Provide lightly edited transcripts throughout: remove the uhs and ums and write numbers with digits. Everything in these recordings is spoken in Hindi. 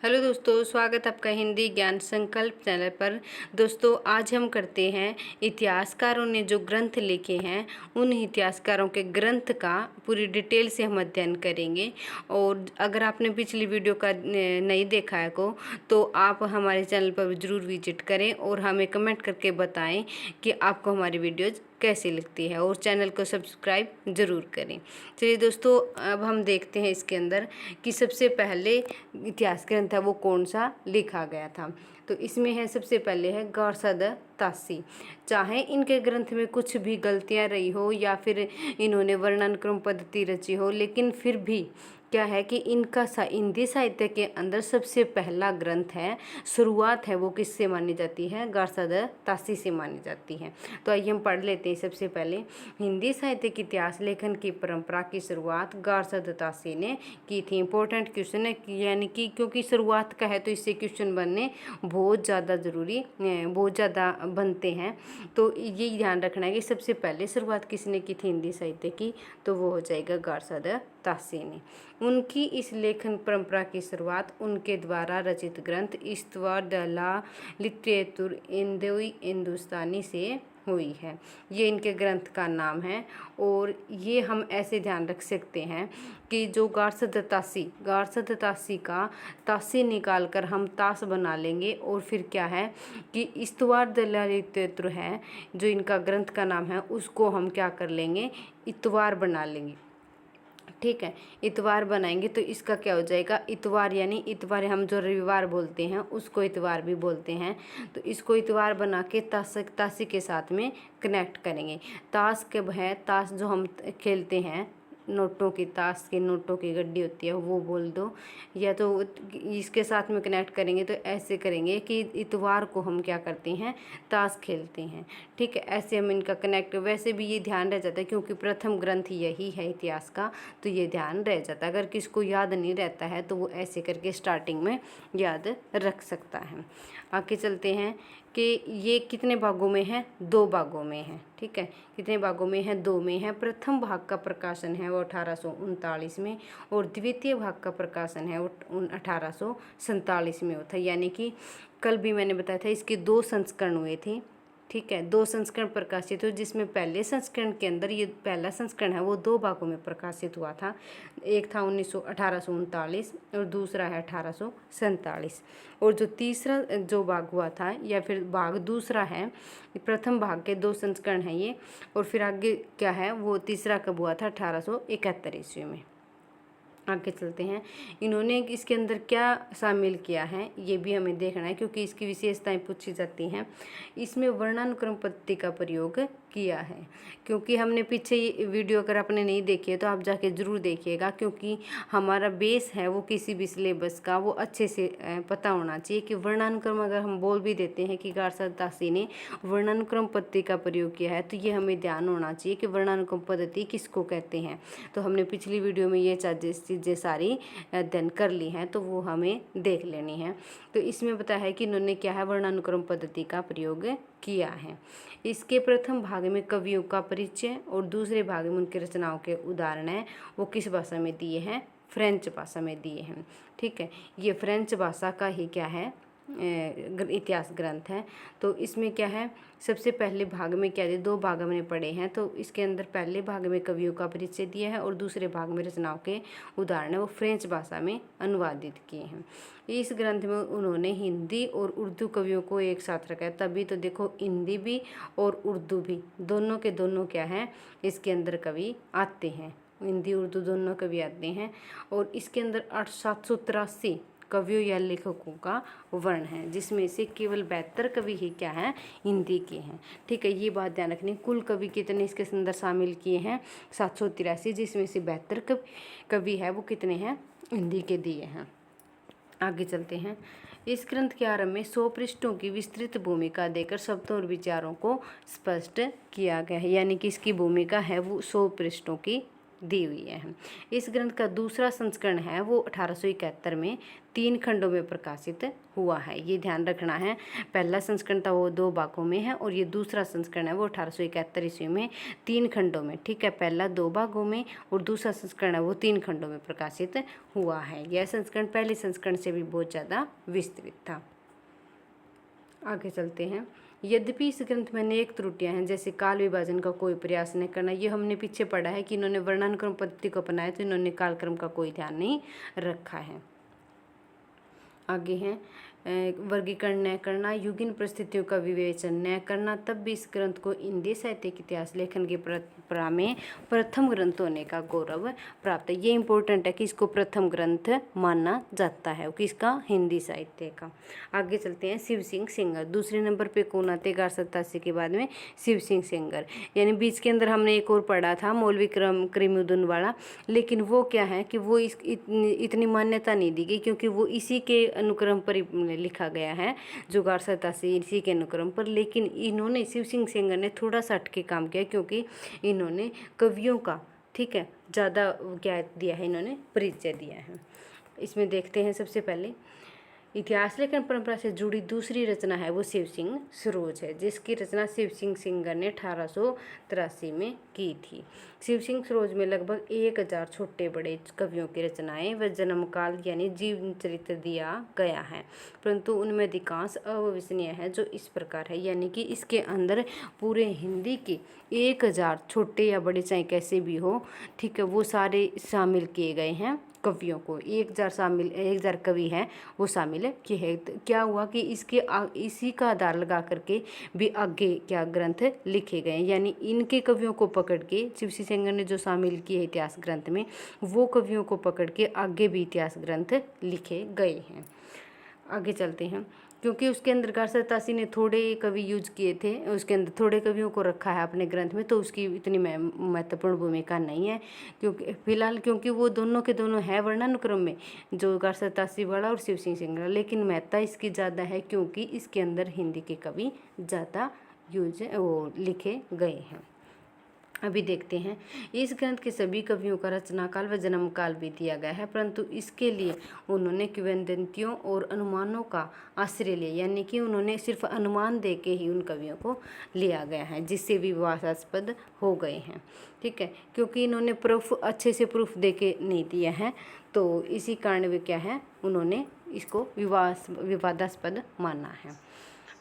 हेलो दोस्तों, स्वागत आपका हिंदी ज्ञान संकल्प चैनल पर। दोस्तों, आज हम करते हैं इतिहासकारों ने जो ग्रंथ लिखे हैं उन इतिहासकारों के ग्रंथ का पूरी डिटेल से हम अध्ययन करेंगे। और अगर आपने पिछली वीडियो का नहीं देखा है तो आप हमारे चैनल पर ज़रूर विजिट करें और हमें कमेंट करके बताएं कि आपको हमारी वीडियोज़ कैसी लगती है, और चैनल को सब्सक्राइब ज़रूर करें। चलिए दोस्तों, अब हम देखते हैं इसके अंदर कि सबसे पहले इतिहास ग्रंथ है वो कौन सा लिखा गया था। तो इसमें है, सबसे पहले है गारसद तासी। चाहे इनके ग्रंथ में कुछ भी गलतियां रही हो या फिर इन्होंने वर्णन क्रम पद्धति रची हो, लेकिन फिर भी क्या है कि इनका हिंदी साहित्य के अंदर सबसे पहला ग्रंथ है, शुरुआत है वो किससे मानी जाती है? गारसद तासी से मानी जाती है। तो आइए हम पढ़ लेते हैं। सबसे पहले, हिंदी साहित्य के इतिहास लेखन की परंपरा की शुरुआत गारसद तासी ने की थी। इंपॉर्टेंट क्वेश्चन है, यानी कि क्योंकि शुरुआत का है तो इससे क्वेश्चन बनने बहुत ज़्यादा ज़रूरी, बहुत ज़्यादा बनते हैं। तो ये ध्यान रखना है कि सबसे पहले शुरुआत किसने की थी हिंदी साहित्य की, तो वो हो जाएगा गारसद तासी ने। उनकी इस लेखन परंपरा की शुरुआत उनके द्वारा रचित ग्रंथ इस्तवार द ला लिटरेचर इंदोई हिंदुस्तानी से हुई है। ये इनके ग्रंथ का नाम है। और ये हम ऐसे ध्यान रख सकते हैं कि जो गारसद तासी का तासी निकाल कर हम तास बना लेंगे, और फिर क्या है कि इस्तवार द ललितत्र है जो इनका ग्रंथ का नाम है, उसको हम क्या कर लेंगे, इतवार बना लेंगे। ठीक है, इतवार बनाएंगे तो इसका क्या हो जाएगा, इतवार, यानी इतवार हम जो रविवार बोलते हैं उसको इतवार भी बोलते हैं। तो इसको इतवार बना के तासी के साथ में कनेक्ट करेंगे। ताश कब है, ताश जो हम खेलते हैं, नोटों की, ताश के नोटों की गड्डी होती है वो बोल दो, या तो इसके साथ में कनेक्ट करेंगे तो ऐसे करेंगे कि इतवार को हम क्या करते हैं, ताश खेलते हैं। ठीक है, ऐसे हम इनका कनेक्ट, वैसे भी ये ध्यान रह जाता है क्योंकि प्रथम ग्रंथ यही है इतिहास का, तो ये ध्यान रह जाता है। अगर किसको याद नहीं रहता है तो वो ऐसे करके स्टार्टिंग में याद रख सकता है। आगे चलते हैं कि ये कितने भागों में है, 2 भागों में है। ठीक है, कितने भागों में है, 2 में है। प्रथम भाग का प्रकाशन है वो 1839 में, और द्वितीय भाग का प्रकाशन है वो 1847 में होता है। यानी कि कल भी मैंने बताया था इसके 2 संस्करण हुए थे। ठीक है, 2 संस्करण प्रकाशित हुए, जिसमें पहले संस्करण के अंदर, ये पहला संस्करण है वो 2 भागों में प्रकाशित हुआ था। एक था 1839 और दूसरा है 1847। और जो तीसरा जो भाग हुआ था, या फिर भाग दूसरा है, प्रथम भाग के 2 संस्करण हैं ये, और फिर आगे क्या है, वो तीसरा कब हुआ था, 1871 ईस्वी में। आगे चलते हैं, इन्होंने इसके अंदर क्या शामिल किया है ये भी हमें देखना है, क्योंकि इसकी विशेषताएं पूछी जाती हैं। इसमें वर्णानुक्रम पद्धति का प्रयोग किया है। क्योंकि हमने पीछे ये वीडियो अगर आपने नहीं देखी है तो आप जाके ज़रूर देखिएगा, क्योंकि हमारा बेस है वो किसी भी सिलेबस का वो अच्छे से पता होना चाहिए कि वर्णानुक्रम, अगर हम बोल भी देते हैं कि गारसद तासी ने वर्णानुक्रम पद्धति का प्रयोग किया है, तो ये हमें ध्यान होना चाहिए कि वर्णानुक्रम पद्धति किसको कहते हैं। तो हमने पिछली वीडियो में ये चीज़ें सारी अध्ययन कर ली हैं, तो वो हमें देख लेनी है। तो इसमें बताया है कि इन्होंने क्या है, वर्णानुक्रम पद्धति का प्रयोग किया है। इसके प्रथम भाग में कवियों का परिचय और दूसरे भाग में उनकी रचनाओं के उदाहरण है वो किस भाषा में दिए हैं, फ्रेंच भाषा में दिए हैं। ठीक है, ये फ्रेंच भाषा का ही क्या है, इतिहास ग्रंथ है। तो इसमें क्या है, सबसे पहले भाग में क्या है, 2 भाग हमने पढ़े हैं। तो इसके अंदर पहले भाग में कवियों का परिचय दिया है और दूसरे भाग में रचनाओं के उदाहरण है वो फ्रेंच भाषा में अनुवादित किए हैं। इस ग्रंथ में उन्होंने हिंदी और उर्दू कवियों को एक साथ रखा है। तभी तो देखो, हिंदी भी और उर्दू भी दोनों के दोनों क्या हैं, इसके अंदर कवि आते हैं, हिंदी उर्दू दोनों कवि आते हैं। और इसके अंदर 783 कवियों या लेखकों का वर्ण है, जिसमें से केवल 72 कवि ही क्या हैं, हिंदी के हैं। ठीक है, ये बात ध्यान रखनी। कुल कवि कितने इसके अंदर शामिल किए हैं, 783, जिसमें से 72 कवि है वो कितने हैं, हिंदी के दिए हैं। आगे चलते हैं। इस ग्रंथ के आरंभ में 100 पृष्ठों की विस्तृत भूमिका देकर शब्दों और विचारों को स्पष्ट किया गया है। यानी कि इसकी भूमिका है वो 100 पृष्ठों की दी हुई है। इस ग्रंथ का दूसरा संस्करण है वो 1871 में 3 खंडों में प्रकाशित हुआ है, ये ध्यान रखना है। पहला संस्करण था वो 2 भागों में है और ये दूसरा संस्करण है वो 1871 ईस्वी में 3 खंडों में, ठीक है। पहला 2 भागों में और दूसरा संस्करण है वो 3 खंडों में प्रकाशित हुआ है। यह संस्करण पहले संस्करण से भी बहुत ज़्यादा विस्तृत था। आगे चलते हैं। यद्यपि इस ग्रंथ में अनेक त्रुटियां हैं, जैसे काल विभाजन का कोई प्रयास नहीं करना, ये हमने पीछे पढ़ा है कि इन्होंने वर्णानुक्रम पद्धति को अपनाया तो इन्होंने कालक्रम का कोई ध्यान नहीं रखा है। आगे हैं वर्गीकरण न करना, युगीन परिस्थितियों का विवेचन न करना, तब भी इस ग्रंथ को हिंदी साहित्य के इतिहास लेखन की परंपरा में प्रथम ग्रंथ होने का गौरव प्राप्त है। ये इंपॉर्टेंट है कि इसको प्रथम ग्रंथ माना जाता है किसका, हिंदी साहित्य का। आगे चलते हैं। शिव सिंह सेंगर दूसरे नंबर पे कौन आते, 1187 के बाद में शिव सिंह सेंगर। यानी बीच के अंदर हमने एक और पढ़ा था मौलवी करीमुद्दीन वाला, लेकिन वो क्या है कि वो इतनी मान्यता नहीं दी गई क्योंकि वो इसी के अनुक्रम पर लिखा गया है, जो 1187 इसी के अनुक्रम पर। लेकिन इन्होंने शिव सिंह सेंगर ने थोड़ा सा हटके काम किया क्योंकि इन्होंने कवियों का, ठीक है, ज़्यादा क्या दिया है, इन्होंने परिचय दिया है। इसमें देखते हैं सबसे पहले इतिहास लेखन परंपरा से जुड़ी दूसरी रचना है वो शिव सिंह सरोज है, जिसकी रचना शिव सिंह सेंगर ने 1883 में की थी। शिव सिंह सरोज में लगभग 1000 छोटे बड़े कवियों की रचनाएं व जन्मकाल यानी जीवन चरित्र दिया गया है, परंतु उनमें अधिकांश अविश्वसनीय है, जो इस प्रकार है। यानी कि इसके अंदर पूरे हिंदी के 1000 छोटे या बड़े चाहे कैसे भी हो, ठीक है, वो सारे शामिल किए गए हैं कवियों को। 1000 कवि हैं वो शामिल किए हैं। क्या हुआ कि इसी का आधार लगा करके भी आगे क्या ग्रंथ लिखे गए, यानी इनके कवियों को पकड़ के शिव सिंह सेंगर ने जो शामिल किए इतिहास ग्रंथ में, वो कवियों को पकड़ के आगे भी इतिहास ग्रंथ लिखे गए हैं। आगे चलते हैं। क्योंकि उसके अंदर 1187 ने थोड़े कवि यूज किए थे, उसके अंदर थोड़े कवियों को रखा है अपने ग्रंथ में, तो उसकी इतनी महत्वपूर्ण भूमिका नहीं है क्योंकि फिलहाल क्योंकि वो दोनों के दोनों है वर्णानुक्रम में, जो 1187 वाला और शिव सिंह सेंगर, लेकिन महत्ता इसकी ज़्यादा है क्योंकि इसके अंदर हिंदी के कवि ज़्यादा लिखे गए हैं। अभी देखते हैं। इस ग्रंथ के सभी कवियों का रचना काल व जन्म काल भी दिया गया है, परंतु इसके लिए उन्होंने किंवदंतियों और अनुमानों का आश्रय लिया, यानी कि उन्होंने सिर्फ अनुमान दे के ही उन कवियों को लिया गया है, जिससे विवादास्पद हो गए हैं, ठीक है, क्योंकि इन्होंने प्रूफ अच्छे से प्रूफ दे के नहीं दिया है, तो इसी कारण वे क्या है, उन्होंने इसको विवादास्पद माना है।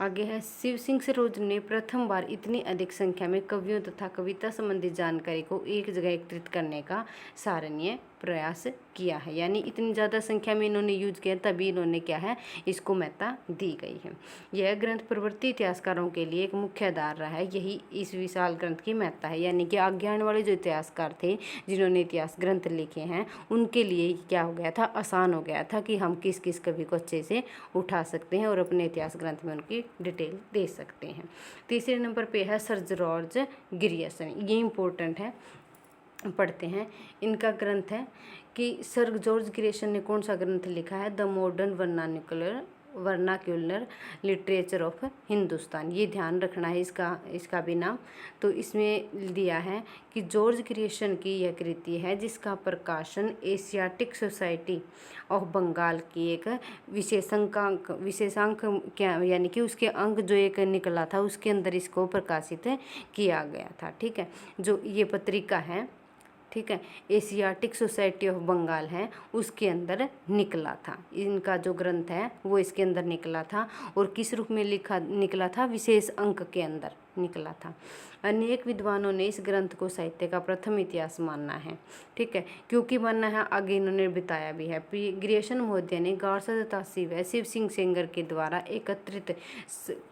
आगे है। शिव सिंह सरोज ने प्रथम बार इतनी अधिक संख्या में कवियों तथा कविता संबंधी जानकारी को एक जगह एकत्रित करने का सराहनीय प्रयास किया है, यानी इतनी ज़्यादा संख्या में इन्होंने यूज किया, तभी इन्होंने क्या है, इसको महत्ता दी गई है। यह ग्रंथ प्रवृत्ति इतिहासकारों के लिए एक मुख्य आधार रहा है, यही इस विशाल ग्रंथ की महत्ता है। यानी कि आगे आने वाले जो इतिहासकार थे जिन्होंने इतिहास ग्रंथ लिखे हैं, उनके लिए क्या हो गया था, आसान हो गया था कि हम किस किस कवि को अच्छे से उठा सकते हैं और अपने इतिहास ग्रंथ में उनकी डिटेल दे सकते हैं। तीसरे नंबर पे है सर जॉर्ज ग्रियर्सन, ये इम्पोर्टेंट है, पढ़ते हैं। इनका ग्रंथ है कि सर जॉर्ज ग्रियर्सन ने कौन सा ग्रंथ लिखा है, the modern vernacular literature of Hindustan, ये ध्यान रखना है इसका भी नाम। तो इसमें दिया है कि जॉर्ज ग्रियर्सन की यह कृति है जिसका प्रकाशन एशियाटिक सोसाइटी ऑफ बंगाल की एक विशेषांक क्या, यानी कि उसके अंक जो एक निकला था उसके अंदर इसको प्रकाशित किया गया था, ठीक है, जो ये पत्रिका है, ठीक है, एशियाटिक सोसाइटी ऑफ बंगाल है, उसके अंदर निकला था। इनका जो ग्रंथ है वो इसके अंदर निकला था, और किस रूप में निकला था, विशेष अंक के अंदर निकला था। अनेक विद्वानों ने इस ग्रंथ को साहित्य का प्रथम इतिहास मानना है, ठीक है, क्योंकि मानना है, आगे इन्होंने बताया भी है। ग्रियर्सन महोदय ने 1187 व शिव सिंह सेंगर के द्वारा एकत्रित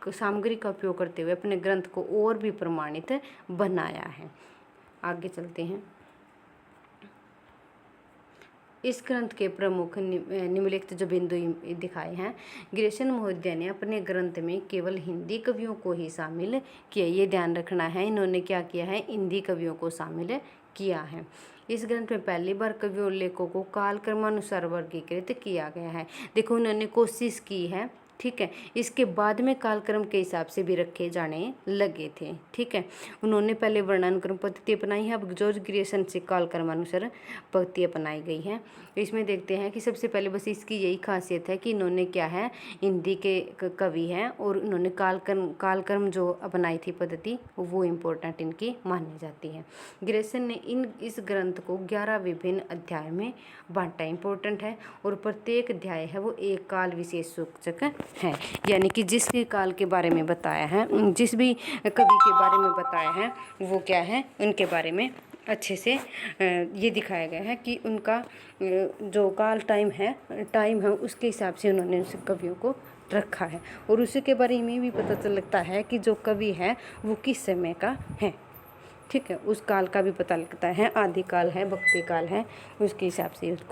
सामग्री का उपयोग करते हुए अपने ग्रंथ को और भी प्रमाणित बनाया है। आगे चलते हैं। इस ग्रंथ के प्रमुख निम्नलिखित जो बिंदु दिखाए हैं, ग्रियर्सन महोदय ने अपने ग्रंथ में केवल हिंदी कवियों को ही शामिल किया, ये ध्यान रखना है, इन्होंने क्या किया है, हिंदी कवियों को शामिल किया है। इस ग्रंथ में पहली बार कवियों और लेखकों को कालक्रमानुसार वर्गीकृत किया गया है। देखो, उन्होंने कोशिश की है, ठीक है। इसके बाद में कालक्रम के हिसाब से भी रखे जाने लगे थे, ठीक है। उन्होंने पहले वर्णानुक्रम पद्धति अपनाई है, अब जॉर्ज ग्रियर्सन से कालक्रमानुसार पद्धति अपनाई गई है। इसमें देखते हैं कि सबसे पहले बस इसकी यही खासियत है कि इन्होंने क्या है, हिंदी के कवि हैं और इन्होंने कालक्रम जो अपनाई थी पद्धति वो इम्पोर्टेंट इनकी मानी जाती है। ग्रियर्सन ने इस ग्रंथ को 11 विभिन्न अध्याय में बांटा, इम्पोर्टेंट है, और प्रत्येक अध्याय है वो एक काल विशेष सूचक है, यानी कि जिस काल के बारे में बताया है, जिस भी कवि के बारे में बताया है वो क्या है, उनके बारे में अच्छे से ये दिखाया गया है कि उनका जो काल टाइम है उसके हिसाब से उन्होंने उस कवियों को रखा है, और उसी के बारे में भी पता चल लगता है कि जो कवि है वो किस समय का है, ठीक है। उस काल का भी पता लगता है, आदिकाल है, भक्ति काल है, उसके हिसाब से उसको